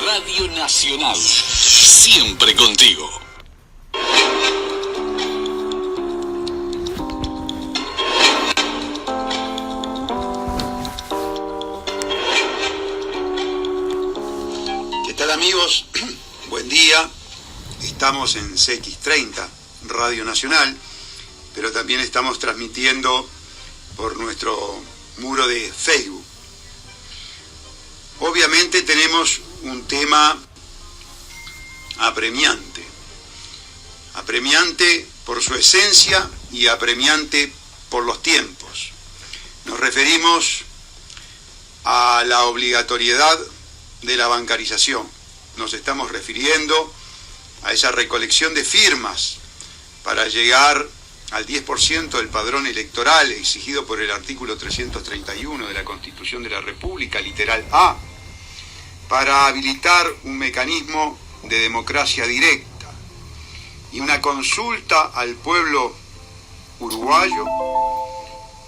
Radio Nacional, siempre contigo. ¿Qué tal, amigos? Buen día. Estamos en CX30, Radio Nacional, pero también estamos transmitiendo por nuestro muro de Facebook. Obviamente tenemos un tema apremiante por su esencia y apremiante por los tiempos. Nos referimos a la obligatoriedad de la bancarización. Nos estamos refiriendo a esa recolección de firmas para llegar al 10% del padrón electoral exigido por el artículo 331 de la Constitución de la República, literal A, para habilitar un mecanismo de democracia directa y una consulta al pueblo uruguayo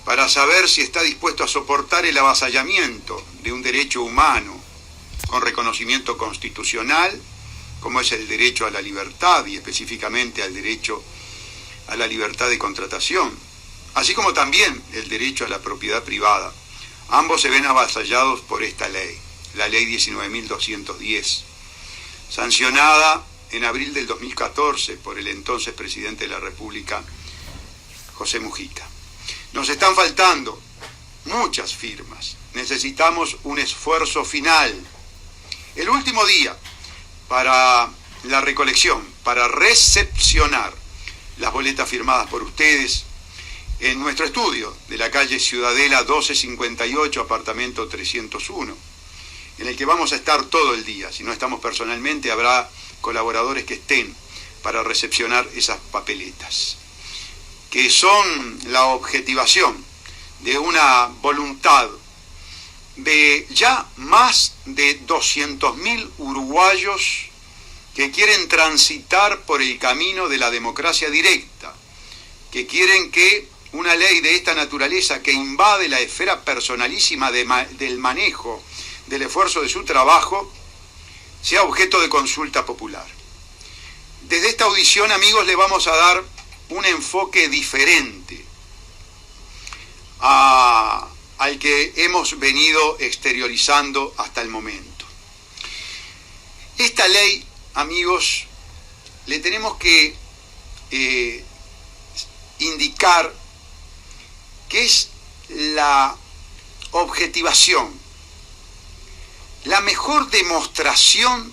para saber si está dispuesto a soportar el avasallamiento de un derecho humano con reconocimiento constitucional, como es el derecho a la libertad y específicamente al derecho a la libertad de contratación, así como también el derecho a la propiedad privada. Ambos se ven avasallados por esta ley, la ley 19.210, sancionada en abril del 2014 por el entonces presidente de la República, José Mujica. Nos están faltando muchas firmas. Necesitamos un esfuerzo final. El último día para la recolección, para recepcionar las boletas firmadas por ustedes en nuestro estudio de la calle Ciudadela 1258, apartamento 301, en el que vamos a estar todo el día. Si no estamos personalmente, habrá colaboradores que estén para recepcionar esas papeletas, que son la objetivación de una voluntad de ya más de 200.000 uruguayos que quieren transitar por el camino de la democracia directa, que quieren que una ley de esta naturaleza que invade la esfera personalísima del manejo del esfuerzo de su trabajo sea objeto de consulta popular. Desde esta audición, amigos, le vamos a dar un enfoque diferente al que hemos venido exteriorizando hasta el momento. Esta ley, amigos, le tenemos que indicar que es la objetivación, la mejor demostración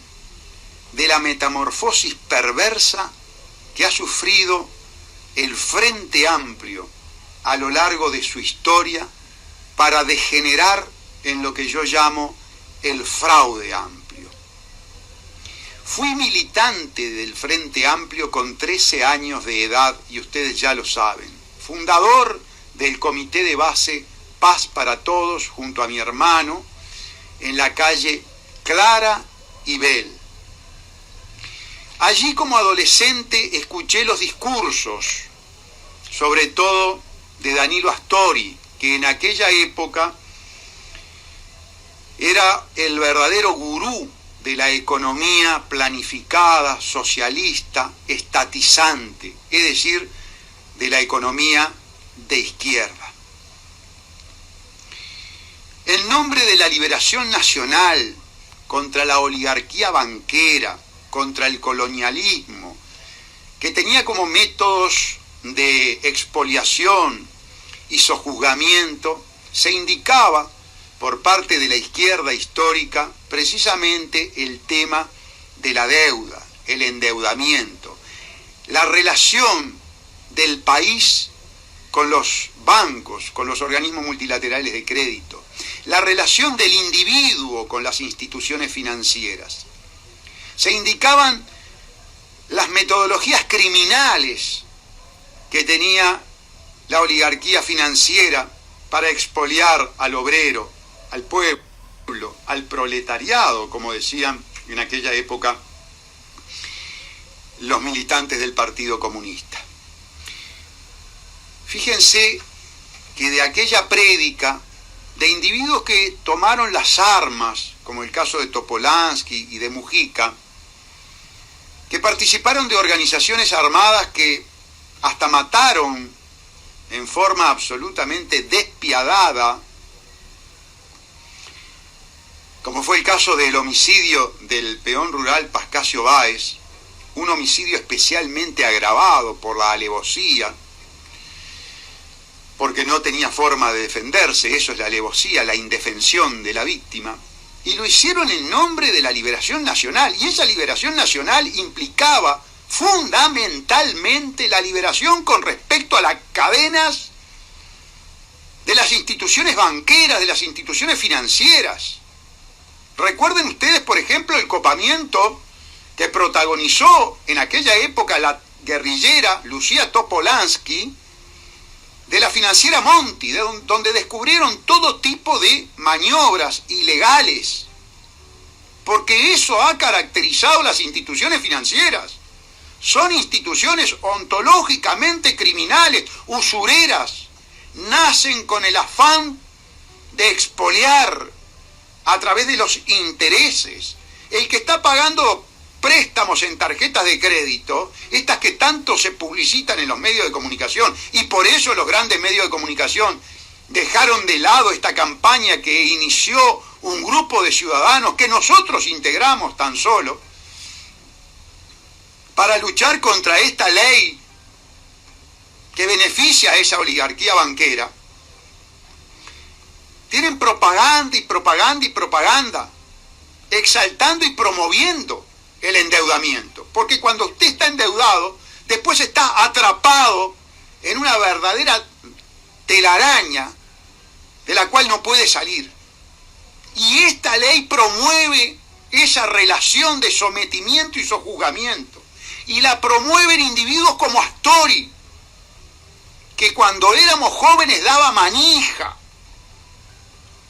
de la metamorfosis perversa que ha sufrido el Frente Amplio a lo largo de su historia para degenerar en lo que yo llamo el fraude amplio. Fui militante del Frente Amplio con 13 años de edad, y ustedes ya lo saben, fundador del Comité de Base Paz para Todos junto a mi hermano, en la calle Clara y Bell. Allí como adolescente escuché los discursos, sobre todo de Danilo Astori, que en aquella época era el verdadero gurú de la economía planificada, socialista, estatizante, es decir, de la economía de izquierda. En nombre de la liberación nacional contra la oligarquía banquera, contra el colonialismo, que tenía como métodos de expoliación y sojuzgamiento, se indicaba por parte de la izquierda histórica precisamente el tema de la deuda, el endeudamiento, la relación del país con los bancos, con los organismos multilaterales de crédito, la relación del individuo con las instituciones financieras. Se indicaban las metodologías criminales que tenía la oligarquía financiera para expoliar al obrero, al pueblo, al proletariado, como decían en aquella época los militantes del Partido Comunista. Fíjense que de aquella prédica de individuos que tomaron las armas, como el caso de Topolansky y de Mujica, que participaron de organizaciones armadas que hasta mataron en forma absolutamente despiadada, como fue el caso del homicidio del peón rural Pascasio Báez, un homicidio especialmente agravado por la alevosía, porque no tenía forma de defenderse, eso es la alevosía, la indefensión de la víctima, y lo hicieron en nombre de la liberación nacional, y esa liberación nacional implicaba fundamentalmente la liberación con respecto a las cadenas de las instituciones banqueras, de las instituciones financieras. Recuerden ustedes, por ejemplo, el copamiento que protagonizó en aquella época la guerrillera Lucía Topolansky de la financiera Monti, donde descubrieron todo tipo de maniobras ilegales, porque eso ha caracterizado las instituciones financieras. Son instituciones ontológicamente criminales, usureras, nacen con el afán de expoliar a través de los intereses. El que está pagando préstamos en tarjetas de crédito, estas que tanto se publicitan en los medios de comunicación, y por eso los grandes medios de comunicación dejaron de lado esta campaña que inició un grupo de ciudadanos que nosotros integramos tan solo, para luchar contra esta ley que beneficia a esa oligarquía banquera. Tienen propaganda y propaganda y propaganda, exaltando y promoviendo el endeudamiento. Porque cuando usted está endeudado, después está atrapado en una verdadera telaraña de la cual no puede salir. Y esta ley promueve esa relación de sometimiento y sojuzgamiento. Y la promueven individuos como Astori, que cuando éramos jóvenes daba manija,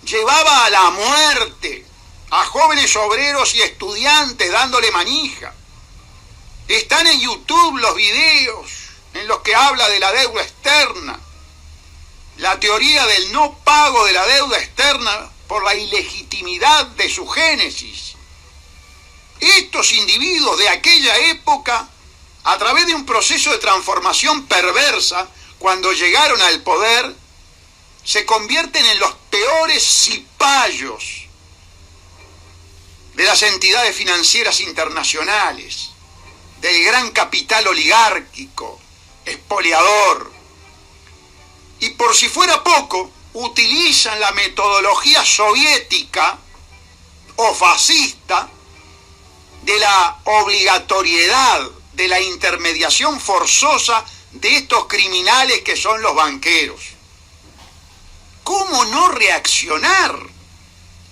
llevaba a la muerte a jóvenes obreros y estudiantes dándole manija. Están en YouTube los videos en los que habla de la deuda externa, la teoría del no pago de la deuda externa por la ilegitimidad de su génesis. Estos individuos de aquella época, a través de un proceso de transformación perversa, cuando llegaron al poder, se convierten en los peores cipayos de las entidades financieras internacionales, del gran capital oligárquico, expoliador. Y por si fuera poco, utilizan la metodología soviética o fascista de la obligatoriedad, de la intermediación forzosa de estos criminales que son los banqueros. ¿Cómo no reaccionar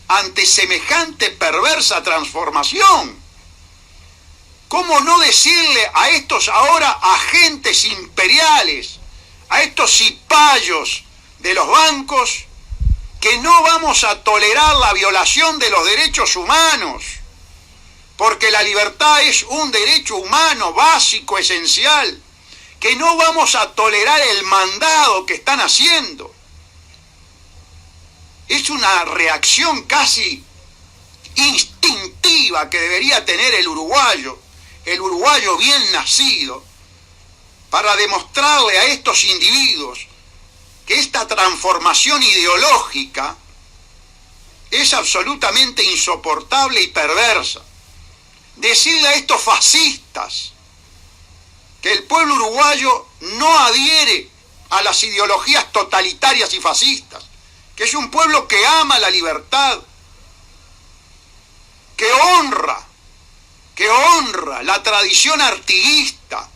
ante semejante perversa transformación? ¿Cómo no decirle a estos ahora agentes imperiales, a estos cipayos de los bancos, que no vamos a tolerar la violación de los derechos humanos? Porque la libertad es un derecho humano básico, esencial, que no vamos a tolerar el mandado que están haciendo. Es una reacción casi instintiva que debería tener el uruguayo bien nacido, para demostrarle a estos individuos que esta transformación ideológica es absolutamente insoportable y perversa. Decirle a estos fascistas que el pueblo uruguayo no adhiere a las ideologías totalitarias y fascistas, que es un pueblo que ama la libertad, que honra la tradición artiguista,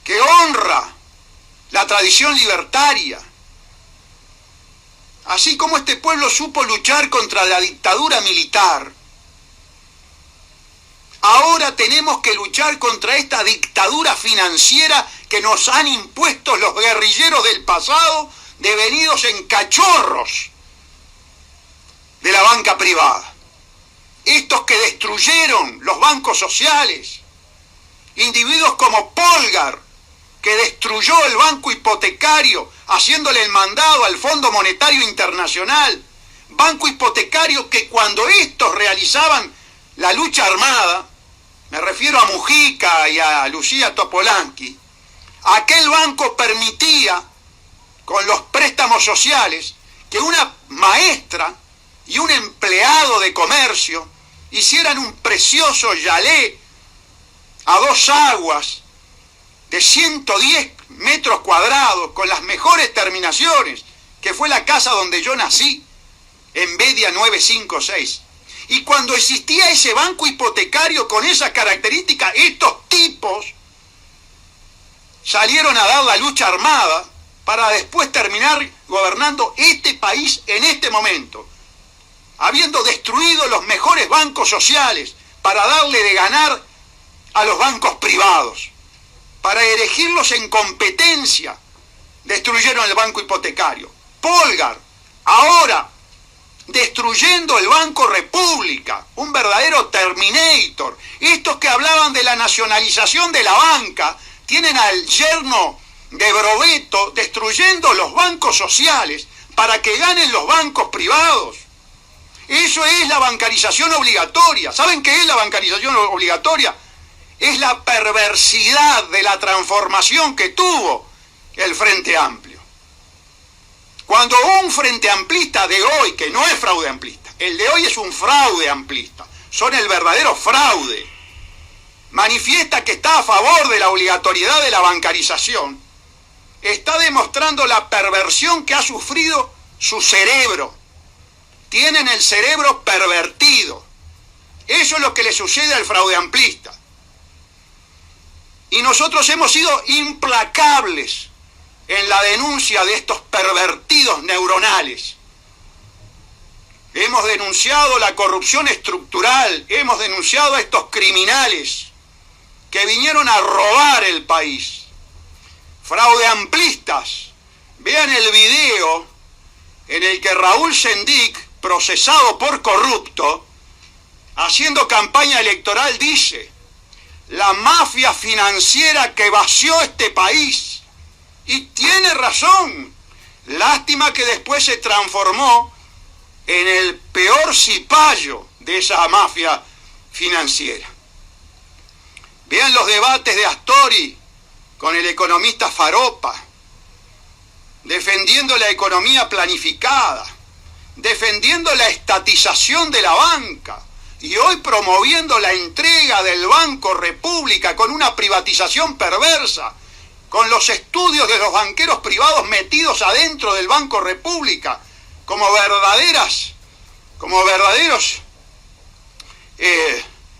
que honra la tradición libertaria. Así como este pueblo supo luchar contra la dictadura militar, ahora tenemos que luchar contra esta dictadura financiera que nos han impuesto los guerrilleros del pasado, devenidos en cachorros de la banca privada. Estos que destruyeron los bancos sociales, individuos como Polgar, que destruyó el banco hipotecario, haciéndole el mandado al Fondo Monetario Internacional. Banco hipotecario que cuando estos realizaban la lucha armada, me refiero a Mujica y a Lucía Topolansky, aquel banco permitía, con los préstamos sociales, que una maestra y un empleado de comercio hicieran un precioso yalé a 2 aguas de 110 metros cuadrados con las mejores terminaciones, que fue la casa donde yo nací, en Bedia 956. Y cuando existía ese banco hipotecario con esas características, estos tipos salieron a dar la lucha armada para después terminar gobernando este país en este momento, habiendo destruido los mejores bancos sociales para darle de ganar a los bancos privados, para erigirlos en competencia, destruyeron el banco hipotecario. Polgar, ahora, destruyendo el Banco República, un verdadero Terminator. Estos que hablaban de la nacionalización de la banca, tienen al yerno de Brovetto destruyendo los bancos sociales para que ganen los bancos privados. Eso es la bancarización obligatoria. ¿Saben qué es la bancarización obligatoria? Es la perversidad de la transformación que tuvo el Frente Amplio. Cuando un Frente Amplista de hoy, que no es fraude amplista, el de hoy es un fraude amplista, son el verdadero fraude, manifiesta que está a favor de la obligatoriedad de la bancarización, está demostrando la perversión que ha sufrido su cerebro. Tienen el cerebro pervertido. Eso es lo que le sucede al fraude amplista. Y nosotros hemos sido implacables en la denuncia de estos pervertidos neuronales. Hemos denunciado la corrupción estructural, hemos denunciado a estos criminales que vinieron a robar el país. Fraude amplistas, vean el video en el que Raúl Sendic, procesado por corrupto, haciendo campaña electoral, dice: la mafia financiera que vació este país. Y tiene razón. Lástima que después se transformó en el peor cipayo de esa mafia financiera. Vean los debates de Astori con el economista Faropa, defendiendo la economía planificada, defendiendo la estatización de la banca, y hoy promoviendo la entrega del Banco República con una privatización perversa, con los estudios de los banqueros privados metidos adentro del Banco República, como verdaderos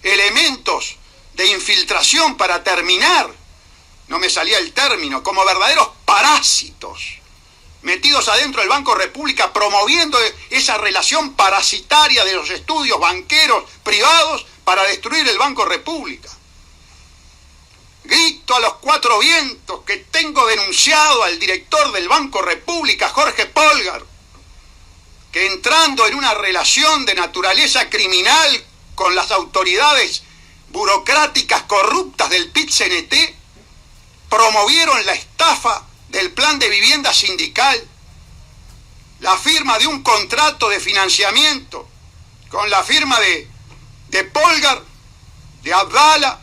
elementos de infiltración para terminar, no me salía el término, como verdaderos parásitos metidos adentro del Banco República, promoviendo esa relación parasitaria de los estudios banqueros privados para destruir el Banco República. Grito a los 4 vientos que tengo denunciado al director del Banco República, Jorge Polgar, que entrando en una relación de naturaleza criminal con las autoridades burocráticas corruptas del PIT-CNT, promovieron la estafa del plan de vivienda sindical, la firma de un contrato de financiamiento con la firma de Polgar, de Abdala,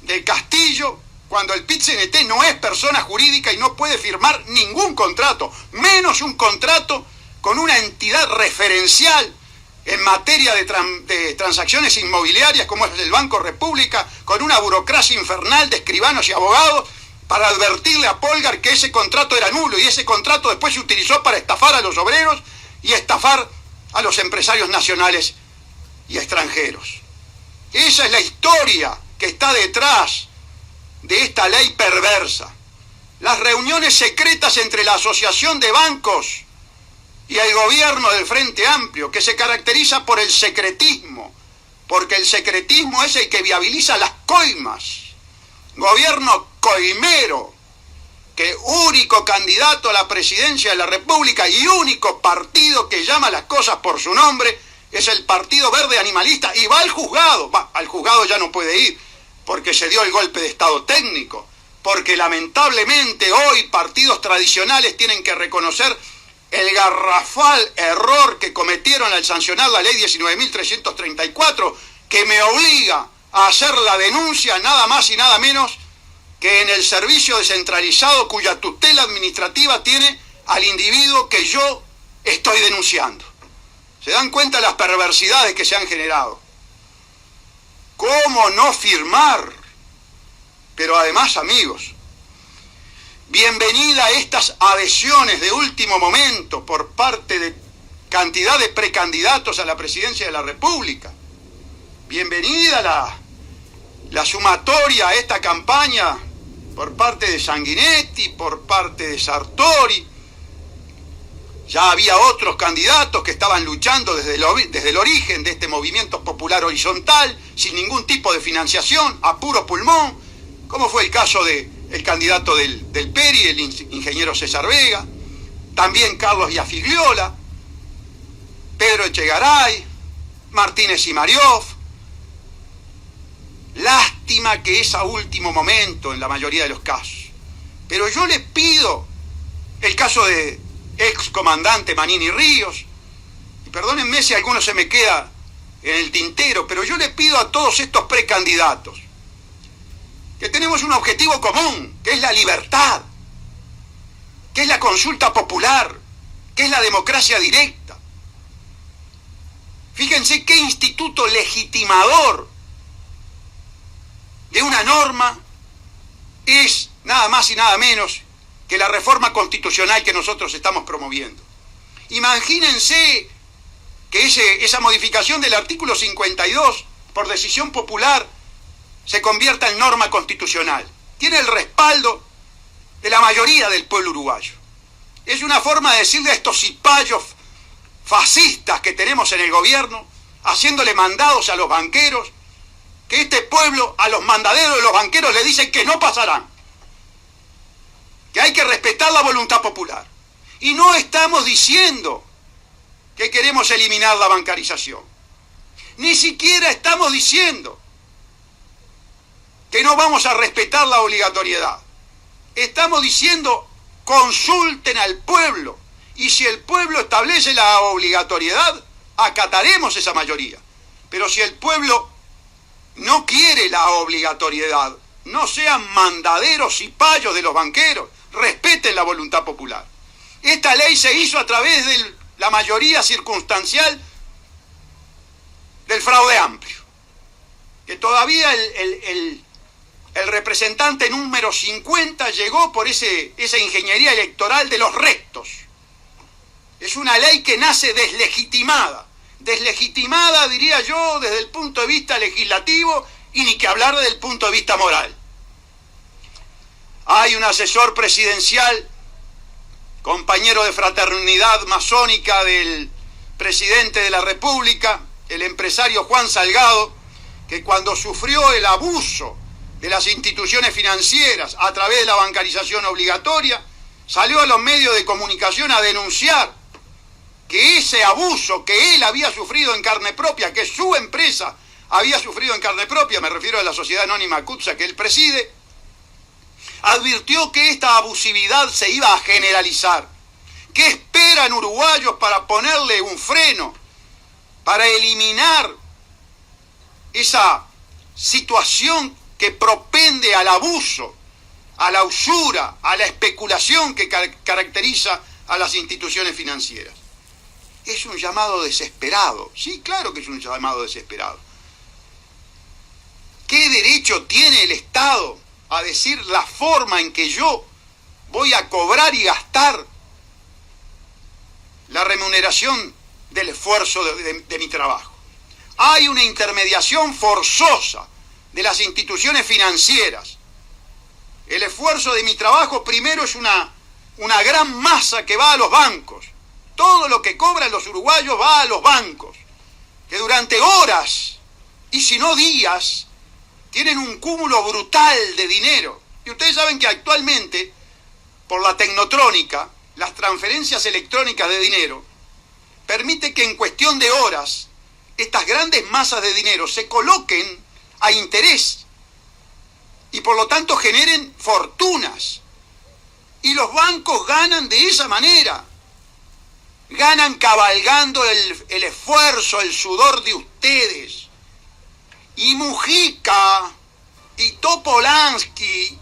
de Castillo, cuando el PIT-CNT no es persona jurídica y no puede firmar ningún contrato, menos un contrato con una entidad referencial en materia de transacciones inmobiliarias como es el Banco República, con una burocracia infernal de escribanos y abogados, para advertirle a Polgar que ese contrato era nulo, y ese contrato después se utilizó para estafar a los obreros y estafar a los empresarios nacionales y extranjeros. Esa es la historia que está detrás de esta ley perversa. Las reuniones secretas entre la Asociación de Bancos y el gobierno del Frente Amplio, que se caracteriza por el secretismo, porque el secretismo es el que viabiliza las coimas. Gobierno coimero, que único candidato a la presidencia de la República y único partido que llama las cosas por su nombre es el Partido Verde Animalista, y va al juzgado. Al juzgado ya no puede ir porque se dio el golpe de estado técnico, porque lamentablemente hoy partidos tradicionales tienen que reconocer el garrafal error que cometieron al sancionar la ley 19.334, que me obliga a hacer la denuncia nada más y nada menos que en el servicio descentralizado cuya tutela administrativa tiene al individuo que yo estoy denunciando. ¿Se dan cuenta las perversidades que se han generado? ¿Cómo no firmar? Pero además, amigos, bienvenida a estas adhesiones de último momento por parte de cantidad de precandidatos a la presidencia de la República. Bienvenida la sumatoria a esta campaña por parte de Sanguinetti, por parte de Sartori. Ya había otros candidatos que estaban luchando desde el origen de este movimiento popular horizontal, sin ningún tipo de financiación, a puro pulmón, como fue el caso del candidato del PERI, el ingeniero César Vega, también Carlos Villafigliola, Pedro Echegaray, Martínez y Mariov. Lástima que es a último momento en la mayoría de los casos. Pero yo le pido el caso de excomandante Manini Ríos, y perdónenme si alguno se me queda en el tintero, pero yo le pido a todos estos precandidatos que tenemos un objetivo común, que es la libertad, que es la consulta popular, que es la democracia directa. Fíjense qué instituto legitimador de una norma es nada más y nada menos que la reforma constitucional que nosotros estamos promoviendo. Imagínense que esa modificación del artículo 52 por decisión popular se convierta en norma constitucional. Tiene el respaldo de la mayoría del pueblo uruguayo. Es una forma de decirle a estos cipayos fascistas que tenemos en el gobierno, haciéndole mandados a los banqueros, que este pueblo a los mandaderos de los banqueros le dicen que no pasarán, que hay que respetar la voluntad popular. Y no estamos diciendo que queremos eliminar la bancarización. Ni siquiera estamos diciendo que no vamos a respetar la obligatoriedad. Estamos diciendo, consulten al pueblo, y si el pueblo establece la obligatoriedad, acataremos esa mayoría. Pero si el pueblo no quiere la obligatoriedad, no sean mandaderos y payos de los banqueros, respeten la voluntad popular. Esta ley se hizo a través de la mayoría circunstancial del fraude amplio, que todavía el representante número 50 llegó por esa ingeniería electoral de los restos. Es una ley que nace deslegitimada, diría yo, desde el punto de vista legislativo, y ni que hablar desde el punto de vista moral. Hay un asesor presidencial, compañero de fraternidad masónica del presidente de la República, el empresario Juan Salgado, que cuando sufrió el abuso de las instituciones financieras a través de la bancarización obligatoria, salió a los medios de comunicación a denunciar que ese abuso que él había sufrido en carne propia, que su empresa había sufrido en carne propia, me refiero a la sociedad anónima CUTSA que él preside, advirtió que esta abusividad se iba a generalizar. ¿Qué esperan uruguayos para ponerle un freno, para eliminar esa situación que propende al abuso, a la usura, a la especulación que caracteriza a las instituciones financieras? Es un llamado desesperado. Sí, claro que es un llamado desesperado. ¿Qué derecho tiene el Estado a decir la forma en que yo voy a cobrar y gastar la remuneración del esfuerzo de mi trabajo? Hay una intermediación forzosa de las instituciones financieras. El esfuerzo de mi trabajo primero es una gran masa que va a los bancos. Todo lo que cobran los uruguayos va a los bancos, que durante horas, y si no días, tienen un cúmulo brutal de dinero. Y ustedes saben que actualmente, por la tecnotrónica, las transferencias electrónicas de dinero, permite que en cuestión de horas, estas grandes masas de dinero se coloquen a interés y por lo tanto generen fortunas. Y los bancos ganan de esa manera. Ganan cabalgando el esfuerzo, el sudor de ustedes. Y Mujica y Topolansky,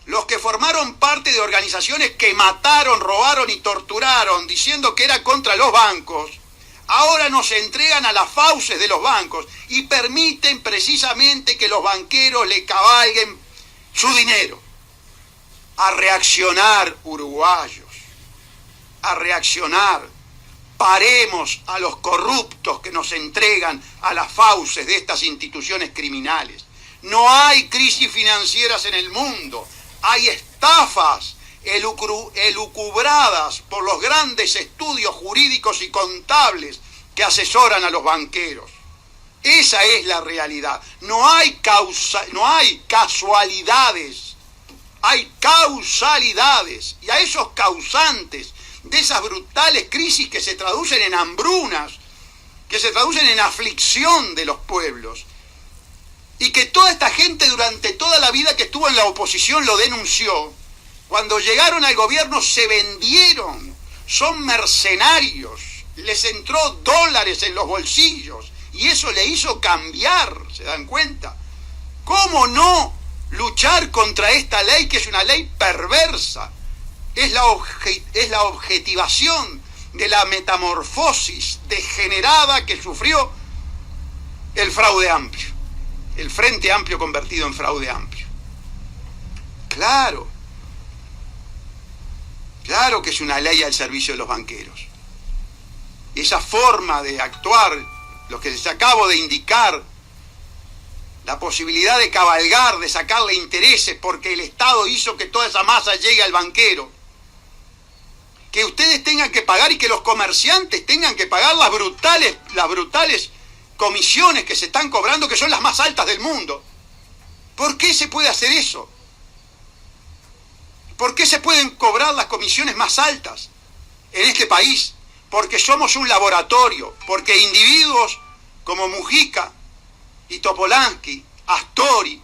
los que formaron parte de organizaciones que mataron, robaron y torturaron, diciendo que era contra los bancos, ahora nos entregan a las fauces de los bancos y permiten precisamente que los banqueros le cabalguen su dinero. A reaccionar, uruguayos, a reaccionar. Paremos a los corruptos que nos entregan a las fauces de estas instituciones criminales. No hay crisis financieras en el mundo, hay estafas elucubradas por los grandes estudios jurídicos y contables que asesoran a los banqueros. Esa es la realidad. No hay casualidades, hay causalidades. Y a esos causantes de esas brutales crisis que se traducen en hambrunas, que se traducen en aflicción de los pueblos, y que toda esta gente durante toda la vida que estuvo en la oposición lo denunció, cuando llegaron al gobierno se vendieron, son mercenarios, les entró dólares en los bolsillos, y eso le hizo cambiar, ¿se dan cuenta? ¿Cómo no luchar contra esta ley, que es una ley perversa? Es la objetivación de la metamorfosis degenerada que sufrió el fraude amplio, el Frente Amplio convertido en fraude amplio. Claro que es una ley al servicio de los banqueros. Esa forma de actuar, lo que les acabo de indicar, la posibilidad de cabalgar, de sacarle intereses porque el Estado hizo que toda esa masa llegue al banquero, que ustedes tengan que pagar y que los comerciantes tengan que pagar las brutales comisiones que se están cobrando, que son las más altas del mundo. ¿Por qué se puede hacer eso? ¿Por qué se pueden cobrar las comisiones más altas en este país? Porque somos un laboratorio, porque individuos como Mujica y Topolansky, Astori,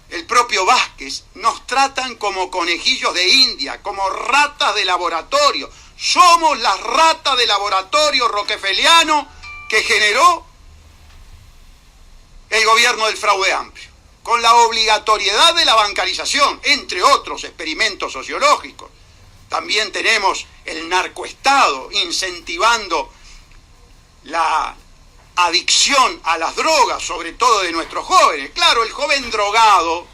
el propio Vázquez, nos tratan como conejillos de India, como ratas de laboratorio. Somos las ratas de laboratorio rockefeliano que generó el gobierno del fraude amplio, con la obligatoriedad de la bancarización, entre otros experimentos sociológicos. También tenemos el narcoestado incentivando la adicción a las drogas, sobre todo de nuestros jóvenes. Claro, el joven drogado,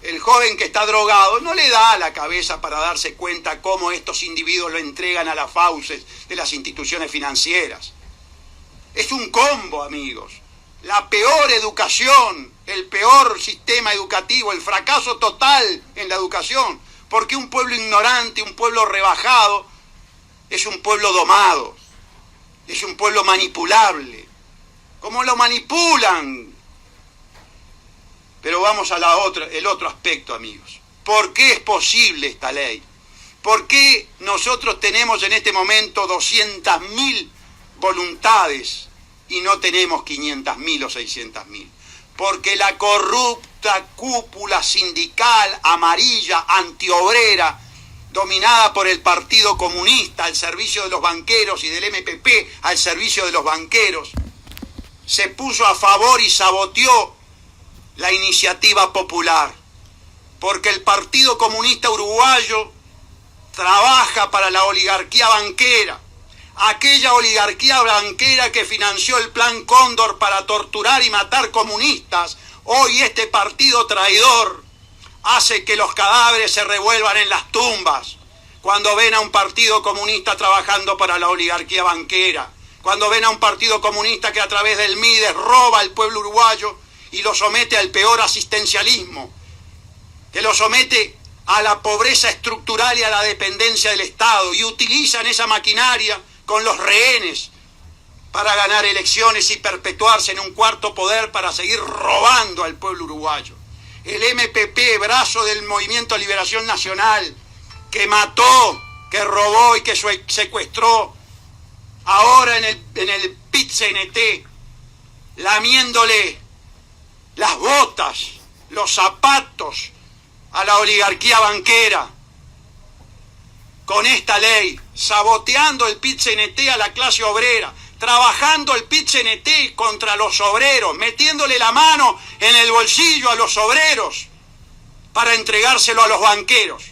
el joven que está drogado, no le da la cabeza para darse cuenta cómo estos individuos lo entregan a las fauces de las instituciones financieras. Es un combo, amigos. La peor educación, el peor sistema educativo, el fracaso total en la educación, porque un pueblo ignorante, un pueblo rebajado, es un pueblo domado, es un pueblo manipulable. ¿Cómo lo manipulan? Pero vamos a el otro aspecto, amigos. ¿Por qué es posible esta ley? ¿Por qué nosotros tenemos en este momento 200.000 voluntades y no tenemos 500.000 o 600.000? Porque la corrupta cúpula sindical amarilla, antiobrera, dominada por el Partido Comunista al servicio de los banqueros y del MPP al servicio de los banqueros, se puso a favor y saboteó la iniciativa popular. Porque el Partido Comunista Uruguayo trabaja para la oligarquía banquera, aquella oligarquía banquera que financió el Plan Cóndor para torturar y matar comunistas. Hoy este partido traidor hace que los cadáveres se revuelvan en las tumbas cuando ven a un partido comunista trabajando para la oligarquía banquera, cuando ven a un partido comunista que a través del Mides roba al pueblo uruguayo y lo somete al peor asistencialismo, que lo somete a la pobreza estructural y a la dependencia del Estado, y utilizan esa maquinaria con los rehenes para ganar elecciones y perpetuarse en un cuarto poder para seguir robando al pueblo uruguayo. El MPP, brazo del Movimiento Liberación Nacional, que mató, que robó y que secuestró, ahora en el PIT-CNT, lamiéndole las botas los zapatos a la oligarquía banquera con esta ley, saboteando el PIT-CNT a la clase obrera, trabajando el PIT-CNT contra los obreros, metiéndole la mano en el bolsillo a los obreros para entregárselo a los banqueros.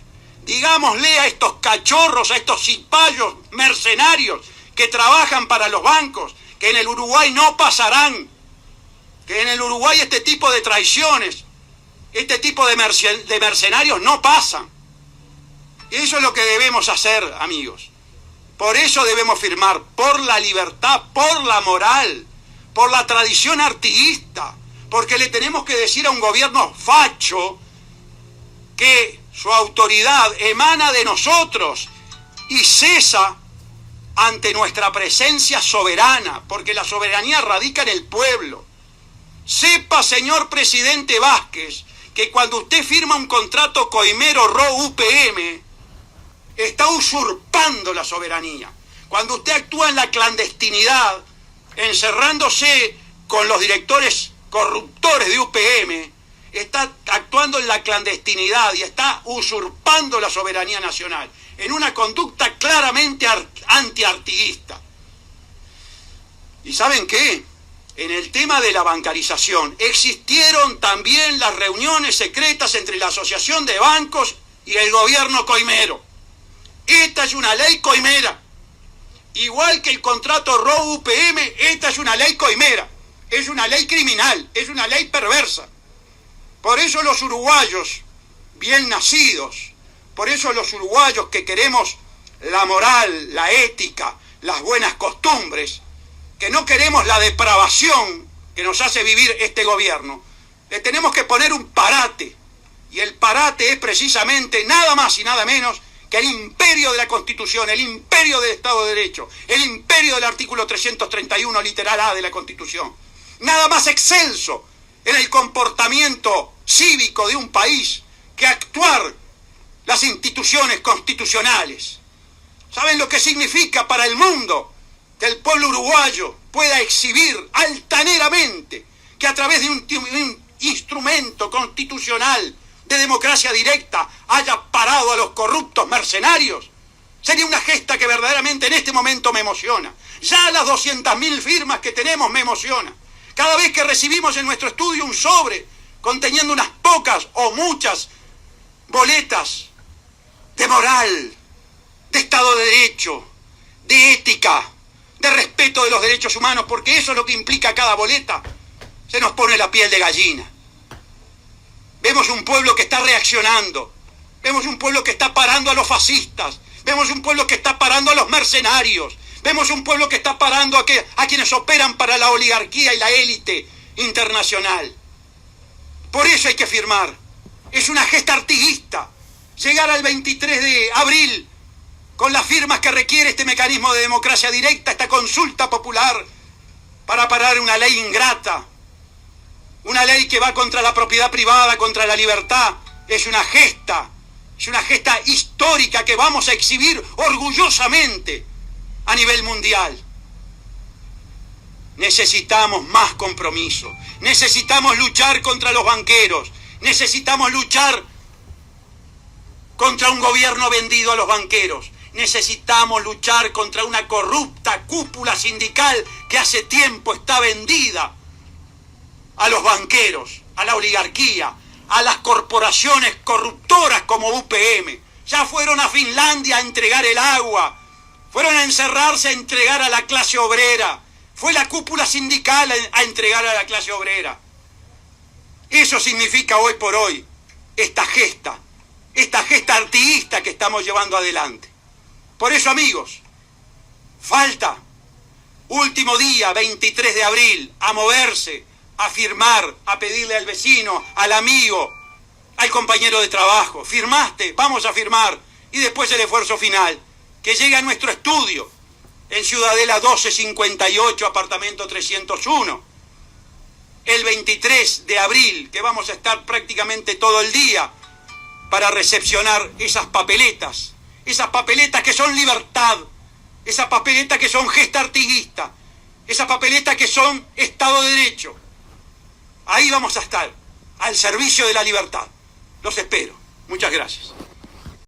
Digámosle a estos cachorros, a estos cipayos mercenarios que trabajan para los bancos, que en el Uruguay no pasarán, que en el Uruguay este tipo de traiciones, este tipo de mercenarios no pasan. Eso es lo que debemos hacer, amigos. Por eso debemos firmar, por la libertad, por la moral, por la tradición artiguista, porque le tenemos que decir a un gobierno facho que su autoridad emana de nosotros y cesa ante nuestra presencia soberana, porque la soberanía radica en el pueblo. Sepa, señor presidente Vázquez, que cuando usted firma un contrato coimero RO-UPM, está usurpando la soberanía. Cuando usted actúa en la clandestinidad, encerrándose con los directores corruptores de UPM, está actuando en la clandestinidad y está usurpando la soberanía nacional, en una conducta claramente antiartiguista. ¿Y saben qué? En el tema de la bancarización, existieron también las reuniones secretas entre la Asociación de Bancos y el gobierno coimero. Esta es una ley coimera. Igual que el contrato RO-UPM, esta es una ley coimera. Es una ley criminal, es una ley perversa. Por eso los uruguayos, bien nacidos, por eso los uruguayos que queremos la moral, la ética, las buenas costumbres, que no queremos la depravación que nos hace vivir este gobierno, le tenemos que poner un parate. Y el parate es precisamente nada más y nada menos que el imperio de la Constitución, el imperio del Estado de Derecho, el imperio del artículo 331, literal A de la Constitución. Nada más excelso en el comportamiento cívico de un país que actuar las instituciones constitucionales. ¿Saben lo que significa para el mundo que el pueblo uruguayo pueda exhibir altaneramente que a través de un instrumento constitucional de democracia directa haya parado a los corruptos mercenarios? Sería una gesta que verdaderamente en este momento me emociona. Ya las 200.000 firmas que tenemos me emociona. Cada vez que recibimos en nuestro estudio un sobre conteniendo unas pocas o muchas boletas de moral, de Estado de Derecho, de ética, de respeto de los derechos humanos, porque eso es lo que implica cada boleta, se nos pone la piel de gallina. Vemos un pueblo que está reaccionando, vemos un pueblo que está parando a los fascistas, vemos un pueblo que está parando a los mercenarios, vemos un pueblo que está parando a quienes operan para la oligarquía y la élite internacional. Por eso hay que firmar. Es una gesta artiguista. Llegar al 23 de abril con las firmas que requiere este mecanismo de democracia directa, esta consulta popular, para parar una ley ingrata, una ley que va contra la propiedad privada, contra la libertad, es una gesta histórica que vamos a exhibir orgullosamente a nivel mundial. Necesitamos más compromiso, necesitamos luchar contra los banqueros, necesitamos luchar contra un gobierno vendido a los banqueros, necesitamos luchar contra una corrupta cúpula sindical que hace tiempo está vendida a los banqueros, a la oligarquía, a las corporaciones corruptoras como UPM. Ya fueron a Finlandia a entregar el agua, fueron a encerrarse a entregar a la clase obrera, fue la cúpula sindical a entregar a la clase obrera. Eso significa hoy por hoy esta gesta artiguista que estamos llevando adelante. Por eso, amigos, falta último día, 23 de abril, a moverse, a firmar, a pedirle al vecino, al amigo, al compañero de trabajo. ¿Firmaste? Vamos a firmar. Y después el esfuerzo final, que llegue a nuestro estudio, en Ciudadela 1258, apartamento 301. El 23 de abril, que vamos a estar prácticamente todo el día para recepcionar esas papeletas que son libertad, esas papeletas que son gesta artiguista, esas papeletas que son Estado de Derecho. Ahí vamos a estar. al servicio de la libertad. Los espero. Muchas gracias.